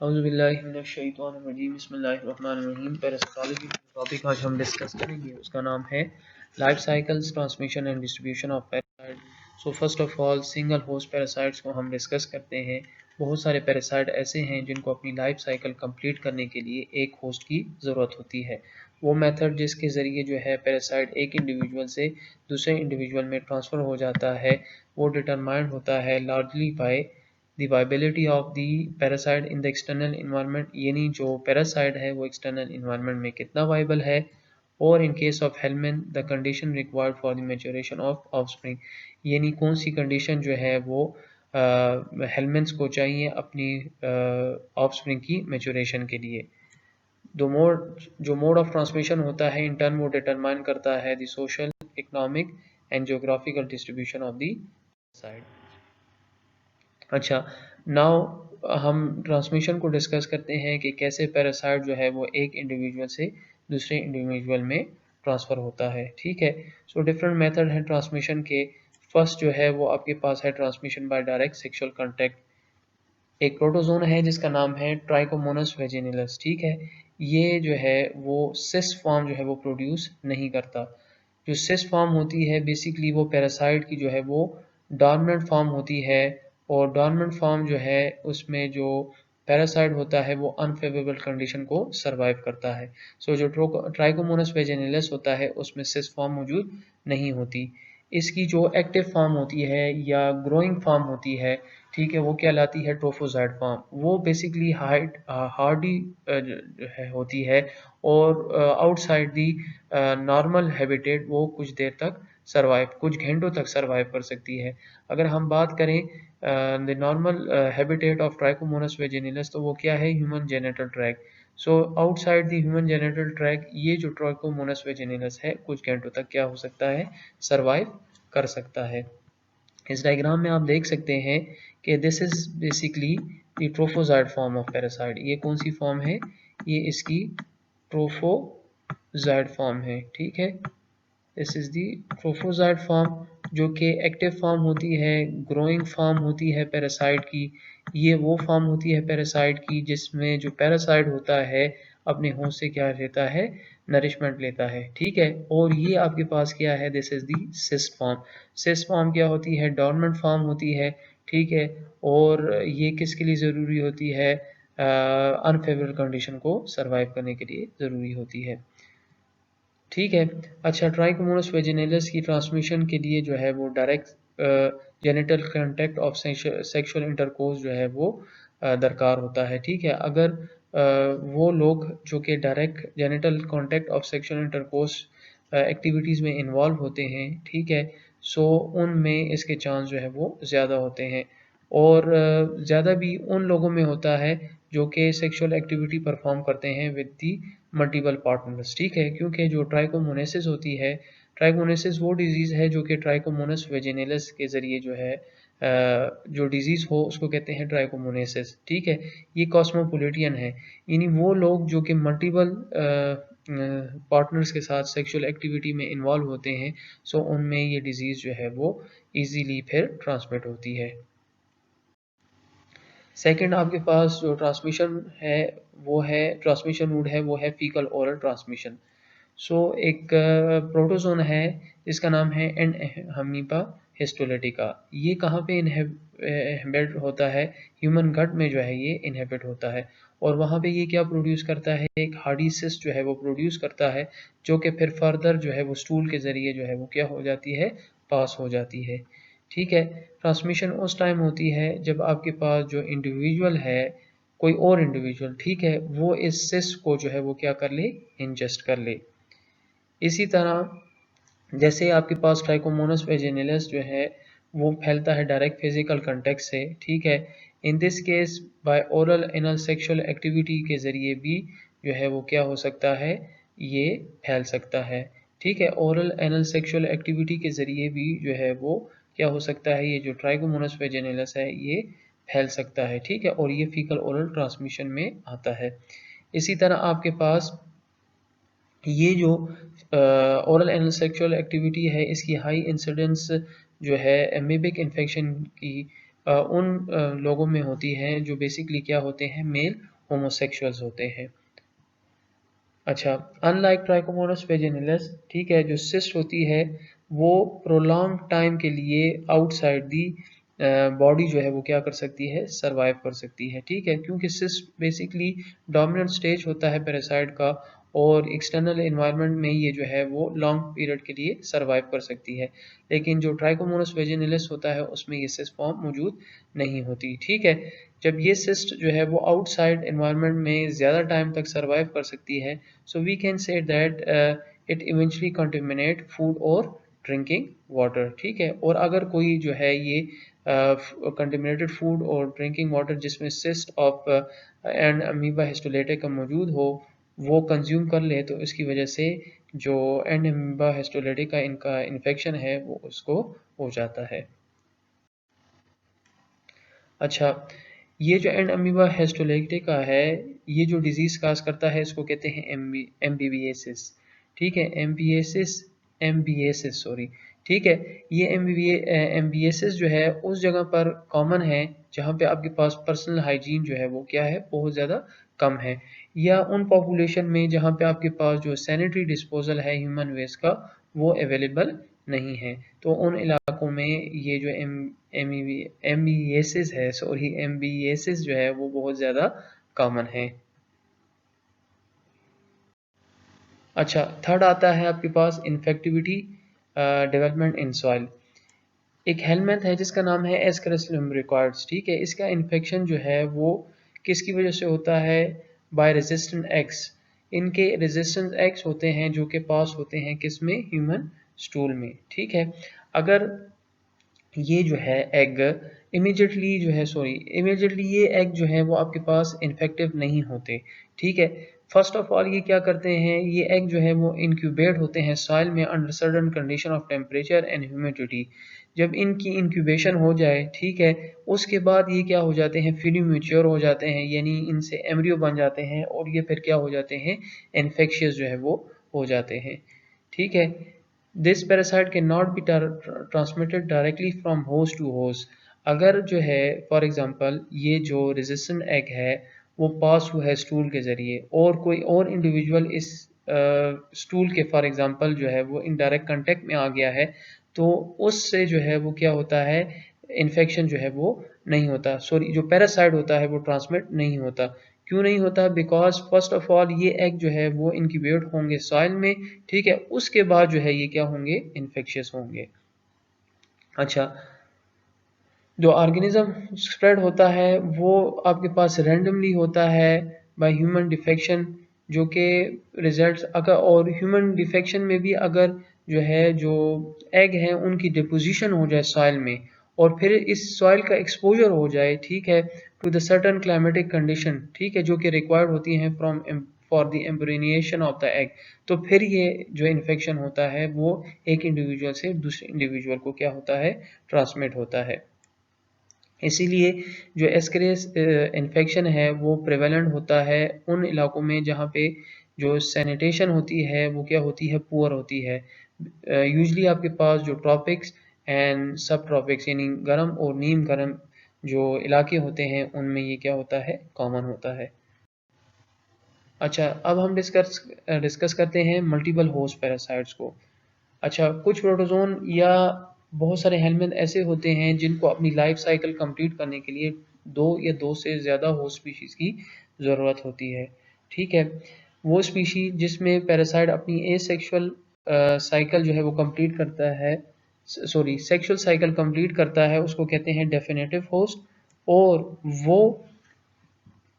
औज़ुबिल्लाहिमिनश्शैतानिर्रजीम बिस्मिल्लाहिर्रहमानिर्रहीम। पैरासाइकोलॉजी का टॉपिक आज हम डिस्कस करेंगे, उसका नाम है life cycles, transmission and distribution of parasite. So first of all single host parasites को हम डिस्कस करते हैं। बहुत सारे पैरासाइट ऐसे हैं जिनको अपनी लाइफ साइकिल कंप्लीट करने के लिए एक होस्ट की ज़रूरत होती है। वो मेथड जिसके ज़रिए जो है पैरासाइट एक इंडिविजुअल से दूसरे इंडिविजुअल में ट्रांसफ़र हो जाता है, वो डिटरमाइंड होता है largely by the viability of the parasite in the external environment, यानी जो पैरासाइट है वो एक्सटर्नल इन्वायरमेंट में कितना वायबल है, और in case of helminth the condition required for the maturation of offspring, यानी कौन सी कंडीशन जो है वो हेल्मेंट्स को चाहिए अपनी ऑफस्प्रिंग की मैच्योरेशन के लिए। जो मोड ऑफ ट्रांसमिशन होता है इन टर्न वो डिटरमाइन करता है the social, economic and geographical distribution of the site. अच्छा, नाउ हम ट्रांसमिशन को डिस्कस करते हैं कि कैसे पैरासाइट जो है वो एक इंडिविजुअल से दूसरे इंडिविजुअल में ट्रांसफ़र होता है। ठीक है, सो डिफरेंट मेथड है ट्रांसमिशन के। फर्स्ट जो है वो आपके पास है transmission by direct sexual contact. एक प्रोटोजोन है जिसका नाम है ट्राइकोमोनास वेजिनलिस। ठीक है, ये जो है वो सिस फॉर्म जो है वो प्रोड्यूस नहीं करता। जो सिस फॉर्म होती है बेसिकली वो पैरासाइट की जो है वो डॉर्मेंट फॉर्म होती है, और डॉर्मेंट फॉर्म जो है उसमें जो पैरासाइट होता है वो अनफेवरेबल कंडीशन को सरवाइव करता है। सो जो ट्राइकोमोनास वेजिनलिस होता है उसमें सिस फॉर्म मौजूद नहीं होती। इसकी जो एक्टिव फॉर्म होती है या ग्रोइंग फॉर्म होती है, ठीक है, वो कहलाती है ट्रोफोजाइट फॉर्म। वो बेसिकली हार्डी होती है, और आउटसाइड दी नॉर्मल हैबिटेट वो कुछ देर तक कुछ घंटों तक सरवाइव कर सकती है। अगर हम बात करें the normal habitat of Trichomonas vaginalis, तो वो क्या है, human genital tract. So outside the human genital tract ये जो ट्राइकोमोनास वेजिनलिस है कुछ घंटों तक क्या हो सकता है, सरवाइव कर सकता है। इस डायग्राम में आप देख सकते हैं कि this is basically the trophozoite form of parasite. ये कौन सी फॉर्म है, ये इसकी ट्रोफोजाइट फॉर्म है। ठीक है, this is the trophozoite form, जो कि एक्टिव फॉर्म होती है, ग्रोइंग फॉर्म होती है पैरासाइट की। ये वो फॉर्म होती है पैरासाइट की जिसमें जो पैरासाइट होता है अपने होस्ट से क्या लेता है, नरिशमेंट लेता है। ठीक है, और ये आपके पास क्या है, this is the cis form. Cis form क्या होती है, डॉर्मेंट फॉर्म होती है। ठीक है, और ये किसके लिए ज़रूरी होती है, अनफेवरेबल कंडीशन को सरवाइव करने के लिए ज़रूरी होती है। ठीक है, अच्छा, ट्राइकोमोनास वेजिनलिस की ट्रांसमिशन के लिए जो है वो direct genital contact of sexual intercourse जो है वो दरकार होता है। ठीक है, अगर वो लोग जो कि direct genital contact of sexual intercourse activities में इन्वॉल्व होते हैं, ठीक है, सो उनमें इसके चांस जो है वो ज़्यादा होते हैं, और ज़्यादा भी उन लोगों में होता है जो कि सेक्सुअल एक्टिविटी परफॉर्म करते हैं विद दी मल्टीपल पार्टनर्स। ठीक है, क्योंकि जो ट्राइकोमोनेसिस होती है, ट्राइकोमोनेसिस वो डिजीज़ है जो कि ट्राइकोमोनास वेजिनलिस के ज़रिए जो है जो डिजीज़ हो उसको कहते हैं ट्राइकोमोनेसिस। ठीक है, ये कॉस्मोपोलिटियन है, यानी वो लोग जो कि मल्टीपल पार्टनर्स के साथ सेक्सुअल एक्टिविटी में इन्वॉल्व होते हैं, सो उनमें ये डिजीज़ जो है वो ईजीली फिर ट्रांसमिट होती है। सेकंड आपके पास जो ट्रांसमिशन है वो है, ट्रांसमिशन रूट है वो है फीकल ओरल ट्रांसमिशन। सो एक प्रोटोजोन है जिसका नाम है एंडहेमिबा हिस्टोलिटिका। ये कहाँ पे इनहेबिट होता है, ह्यूमन गट में जो है ये इनहेबिट होता है, और वहाँ पे ये क्या प्रोड्यूस करता है, एक हार्डी सिस्ट जो है वो प्रोड्यूस करता है, जो कि फिर फर्दर जो है वो स्टूल के ज़रिए जो है वो क्या हो जाती है, पास हो जाती है। ठीक है, ट्रांसमिशन उस टाइम होती है जब आपके पास जो इंडिविजुअल है, कोई और इंडिविजुअल, ठीक है, वो इस सिस्ट को जो है वो क्या कर ले, इंजेस्ट कर ले। इसी तरह जैसे आपके पास ट्राइकोमोनास वेजिनलिस जो है वो फैलता है डायरेक्ट फिजिकल कांटेक्ट से। ठीक है, in this case by oral anal sexual activity के ज़रिए भी जो है वो क्या हो सकता है, ये फैल सकता है। ठीक है, ओरल एनल सेक्सुअल एक्टिविटी के ज़रिए भी जो है वो क्या हो सकता है, ये जो ट्राइकोमोनास वेजिनलिस है ये फैल सकता है। ठीक है, और ये फीकल ओरल ट्रांसमिशन में आता है। इसी तरह आपके पास ये जो ओरल एनल सेक्सुअल एक्टिविटी है इसकी हाई इंसिडेंस जो है एमीबिक इन्फेक्शन की उन लोगों में होती है जो बेसिकली क्या होते हैं, मेल होमोसेक्सुअल्स होते हैं। अच्छा, अनलाइक ट्राइकोमोनास वेजिनलिस, ठीक है, जो सिस्ट होती है वो प्रोलॉन्ग टाइम के लिए आउटसाइड दी बॉडी जो है वो क्या कर सकती है, सरवाइव कर सकती है, ठीक है, क्योंकि सिस्ट बेसिकली डोमिनेंट स्टेज होता है पैरासाइट का और एक्सटर्नल एनवायरनमेंट में ये जो है वो लॉन्ग पीरियड के लिए सरवाइव कर सकती है। लेकिन जो ट्राइकोमोनास वेजिनलिस होता है उसमें ये सिस्ट फॉर्म मौजूद नहीं होती, ठीक है। जब ये सिस्ट जो है वो आउटसाइड एनवायरनमेंट में ज़्यादा टाइम तक सरवाइव कर सकती है, so we can say that it eventually contaminate food और ड्रिंकिंग वाटर, ठीक है। और अगर कोई जो है ये कंटेमिनेटेड फूड और ड्रिंकिंग वाटर जिसमें cyst of and amoeba histolytica मौजूद हो वो कंज्यूम कर ले तो इसकी वजह से जो एंड अमीबा हिस्टोलेटिका इनका इन्फेक्शन है वो उसको हो जाता है। अच्छा, ये जो एंड अमीबा हिस्टोलेटिका है ये जो डिजीज़ काज करता है इसको कहते हैं एमबीबीएसिस, ठीक है, एमबीएसिस सॉरी, ठीक है। ये एमबीएसिस जो है उस जगह पर कॉमन है जहाँ पे आपके पास पर्सनल हाइजीन जो है वो क्या है, बहुत ज़्यादा कम है, या उन पॉपुलेशन में जहाँ पे आपके पास जो सैनिटरी डिस्पोजल है ह्यूमन वेस्ट का वो अवेलेबल नहीं है। तो उन इलाकों में ये जो एमबीएसिस है, सॉरी एमबीएसिस जो है वो बहुत ज़्यादा कॉमन है। अच्छा, थर्ड आता है आपके पास इन्फेक्टिविटी डेवलपमेंट इन सॉइल। एक हेलमेट है जिसका नाम है एस्केरिसिलम रिकॉर्ड्स, ठीक है। इसका इन्फेक्शन जो है वो किसकी वजह से होता है, बाय रेजिस्टेंट एग्स। इनके रेजिस्टेंट एग्स होते हैं जो कि पास होते हैं किसमें, ह्यूमन स्टूल में, ठीक है। अगर ये जो है एग इमीडिएटली ये एग जो है वो आपके पास इन्फेक्टिव नहीं होते, ठीक है। फर्स्ट ऑफ ऑल ये क्या करते हैं, ये एग जो है वो इंक्यूबेट होते हैं सॉइल में under certain condition of temperature and humidity. जब इनकी इंक्यूबेशन हो जाए, ठीक है, उसके बाद ये क्या हो जाते हैं, फिर मैच्योर हो जाते हैं, यानी इनसे एम्ब्रियो बन जाते हैं और ये फिर क्या हो जाते हैं, इन्फेक्शियस जो है वो हो जाते हैं, ठीक है। This parasite can not be transmitted directly from host to host. अगर जो है फॉर एग्जांपल ये जो रेजिस्टेंट एग है वो पास हुआ है स्टूल के ज़रिए और कोई और इंडिविजुअल इस स्टूल के फॉर एग्जांपल जो है वो इनडायरेक्ट कांटेक्ट में आ गया है तो उससे जो है वो क्या होता है, इन्फेक्शन जो है वो नहीं होता, सॉरी जो पैरासाइट होता है वो ट्रांसमिट नहीं होता। क्यों नहीं होता, बिकॉज फर्स्ट ऑफ ऑल ये एग जो है वो इंक्यूबेट होंगे सॉइल में, ठीक है, उसके बाद जो है ये क्या होंगे, इन्फेक्शियस होंगे। अच्छा, जो ऑर्गेनिज्म स्प्रेड होता है वो आपके पास रैंडमली होता है बाय ह्यूमन डिफेक्शन, जो कि रिजल्ट अगर और ह्यूमन डिफेक्शन में भी अगर जो है जो एग हैं उनकी डिपोजिशन हो जाए सॉइल में और फिर इस सॉइल का एक्सपोजर हो जाए, ठीक है, to the certain climatic condition, ठीक है, जो कि रिक्वायर्ड होती हैं from for the embryonation of the egg, तो फिर ये जो इन्फेक्शन होता है वो एक इंडिविजुअल से दूसरे इंडिविजुअल को क्या होता है, ट्रांसमिट होता है। इसीलिए जो एस्केरियस इन्फेक्शन है वो प्रेवेलेंट होता है उन इलाकों में जहाँ पे जो सैनिटेशन होती है वो क्या होती है, पुअर होती है। यूजली आपके पास जो ट्रॉपिक्स एंड सब ट्रॉपिक्स यानी गर्म और नीम गर्म जो इलाके होते हैं उनमें ये क्या होता है, कॉमन होता है। अच्छा, अब हम डिस्कस करते हैं मल्टीपल होस्ट पैरासाइट्स को। अच्छा, कुछ प्रोटोजोन या बहुत सारे हेलमेंथ ऐसे होते हैं जिनको अपनी लाइफ साइकिल कंप्लीट करने के लिए दो या दो से ज़्यादा होस्ट स्पीशीज़ की ज़रूरत होती है, ठीक है। वो स्पीशीज जिसमें पैरासाइट अपनी एसेक्सुअल साइकिल जो है वो कंप्लीट करता है, सॉरी सेक्सुअल साइकिल कंप्लीट करता है उसको कहते हैं डेफिनेटिव होस्ट, और वो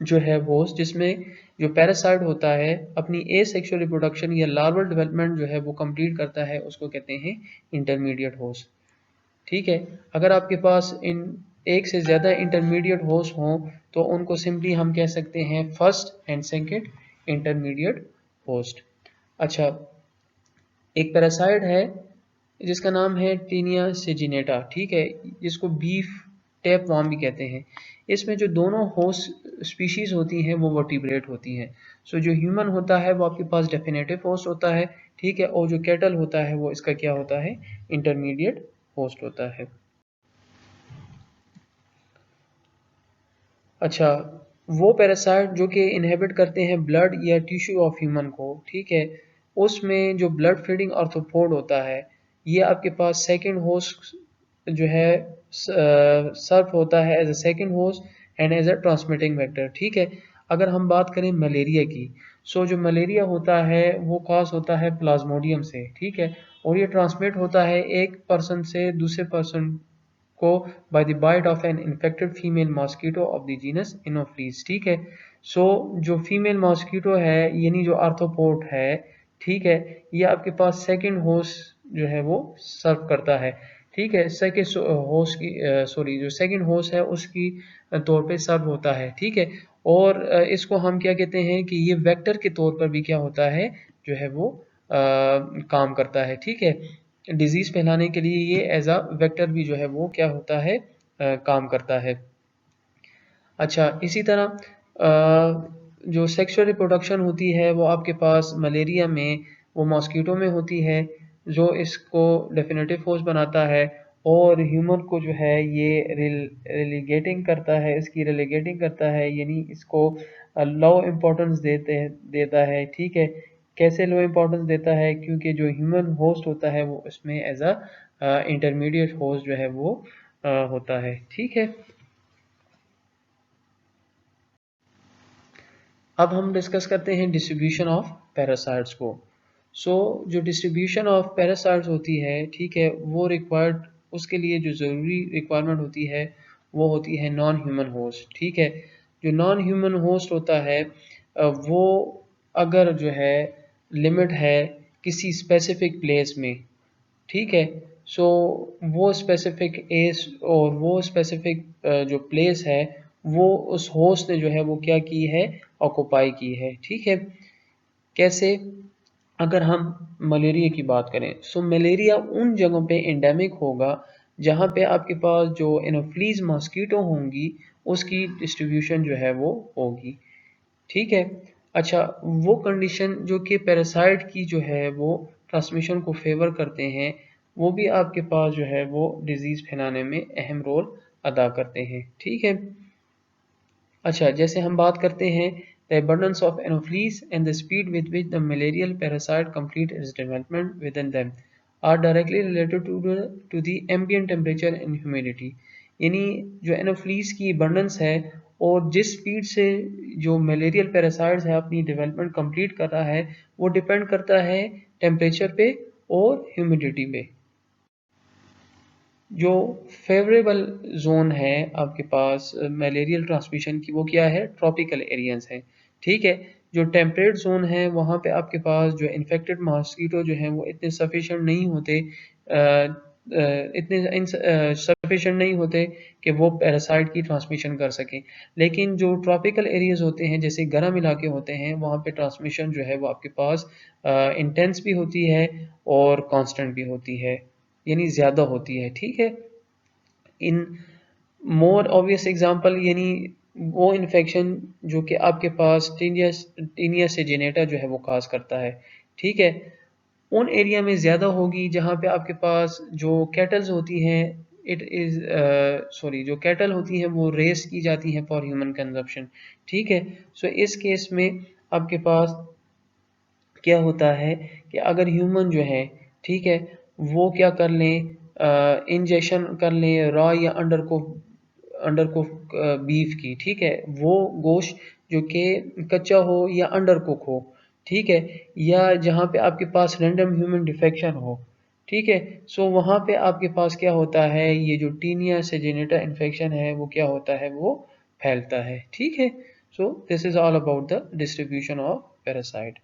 जो है होस्ट जिसमें जो पैरासाइट होता है अपनी एसेक्सुअल रिप्रोडक्शन या लार्वल डेवलपमेंट जो है वो कंप्लीट करता है उसको कहते हैं इंटरमीडिएट होस्ट, ठीक है। अगर आपके पास इन एक से ज़्यादा इंटरमीडिएट होस्ट हों तो उनको सिंपली हम कह सकते हैं first and second intermediate host. अच्छा, एक पैरासाइट है जिसका नाम है टीनिया सेजिनेटा, ठीक है, जिसको बीफ टैप वार्म भी कहते हैं। इसमें जो दोनों होस्ट स्पीशीज होती हैं वो वर्टिब्रेट होती हैं। सो जो ह्यूमन होता है वो आपके पास डेफिनेटिव होस्ट होता है, ठीक है, और जो कैटल होता है वो इसका क्या होता है, इंटरमीडिएट होस्ट होता है। अच्छा, वो पैरासाइट जो कि इनहेबिट करते हैं ब्लड या टिश्यू ऑफ ह्यूमन को, ठीक है, उसमें जो ब्लड फीडिंग आर्थ्रोपोड होता है, ये आपके पास सेकंड होस्ट जो है सर्व होता है as a second host and as a transmitting vector, ठीक है। अगर हम बात करें मलेरिया की, सो जो मलेरिया होता है वो कॉज होता है प्लाज्मोडियम से, ठीक है, और ये ट्रांसमिट होता है एक पर्सन से दूसरे पर्सन को by the bite of an infected female mosquito of the genus Anopheles, ठीक है। सो जो फीमेल मॉस्किटो है यानी जो आर्थ्रोपोड है, ठीक है, ये आपके पास सेकंड होस्ट जो है वो सर्व करता है, ठीक है, सेकंड होस्ट की सॉरी जो सेकंड होस्ट है उसकी तौर पे सर्व होता है, ठीक है। और इसको हम क्या कहते हैं कि ये वेक्टर के तौर पर भी क्या होता है जो है वो काम करता है, ठीक है। डिजीज फैलाने के लिए ये एज अ वेक्टर भी जो है वो क्या होता है काम करता है। अच्छा, इसी तरह जो सेक्सुअल रिप्रोडक्शन होती है वो आपके पास मलेरिया में वो मॉस्किटो में होती है, जो इसको डेफिनेटिव होस्ट बनाता है, और ह्यूमन को जो है ये रिलीगेटिंग करता है, इसकी रिलीगेटिंग करता है, यानी इसको लो इम्पोर्टेंस देता है, ठीक है। कैसे लो इम्पोर्टेंस देता है? क्योंकि जो ह्यूमन होस्ट होता है वो इसमें एज अ इंटरमीडिएट होस्ट जो है वो होता है, ठीक है। अब हम डिस्कस करते हैं डिस्ट्रीब्यूशन ऑफ पैरासाइट्स को। जो डिस्ट्रीब्यूशन ऑफ पैरासाइट्स होती है, ठीक है, वो रिक्वायर्ड उसके लिए जो ज़रूरी रिक्वायरमेंट होती है वो होती है नॉन ह्यूमन होस्ट, ठीक है। जो नॉन ह्यूमन होस्ट होता है वो अगर जो है लिमिट है किसी स्पेसिफिक प्लेस में, ठीक है, सो वो स्पेसिफिक एज और वो स्पेसिफिक जो प्लेस है वो उस होस्ट ने जो है वो क्या की है, ऑक्यूपाई की है, ठीक है। कैसे? अगर हम मलेरिया की बात करें, सो मलेरिया उन जगहों पे एंडेमिक होगा जहाँ पे आपके पास जो एनोफ्लीज मॉस्किटो होंगी उसकी डिस्ट्रीब्यूशन जो है वो होगी, ठीक है। अच्छा, वो कंडीशन जो कि पैरासाइट की जो है वो ट्रांसमिशन को फेवर करते हैं, वो भी आपके पास जो है वो डिजीज़ फैलाने में अहम रोल अदा करते हैं, ठीक है। अच्छा, जैसे हम बात करते हैं the abundance of anopheles and the speed with which the malarial parasite complete its development within them are directly related to the ambient temperature and humidity। यानी जो एनोफ्लीस की abundance है और जिस स्पीड से जो मलेरियल पैरासाइट्स है अपनी डेवलपमेंट कंप्लीट कर रहा है वो डिपेंड करता है टेम्परेचर पे और ह्यूमिडिटी पे। जो फेवरेबल जोन है आपके पास मलेरियल ट्रांसमिशन की वो क्या है, ट्रॉपिकल एरियाज है, ठीक है। जो टेम्परेट जोन है वहाँ पे आपके पास जो इन्फेक्टेड मॉस्किटो जो हैं वो इतने सफिशेंट नहीं होते इतने सफिशेंट नहीं होते कि वो पैरासाइट की ट्रांसमिशन कर सकें। लेकिन जो ट्रॉपिकल एरियाज होते हैं जैसे गर्म इलाके होते हैं वहाँ पे ट्रांसमिशन जो है वो आपके पास इंटेंस भी होती है और कांस्टेंट भी होती है, यानी ज़्यादा होती है, ठीक है। इन मोर ऑब्वियस एग्जांपल यानी वो इन्फेक्शन जो कि आपके पास टीनिया सेजेनेटा जो है वो काज करता है, ठीक है, उन एरिया में ज़्यादा होगी जहाँ पे आपके पास जो कैटल्स होती हैं इट इज़ सॉरी जो कैटल होती हैं वो रेस की जाती हैं फॉर ह्यूमन कंजप्शन, ठीक है। सो इस केस में आपके पास क्या होता है कि अगर ह्यूमन जो है, ठीक है, वो क्या कर लें, इंजेक्शन कर लें रॉ या अंडर कुक बीफ की, ठीक है, वो गोश्त जो कि कच्चा हो या अंडर कुक हो, ठीक है, या जहाँ पे आपके पास रैंडम ह्यूमन डिफेक्शन हो, ठीक है, सो वहाँ पे आपके पास क्या होता है, ये जो टीनिया सेजेनेटा इन्फेक्शन है वो क्या होता है, वो फैलता है, ठीक है। So this is all about the distribution of parasite.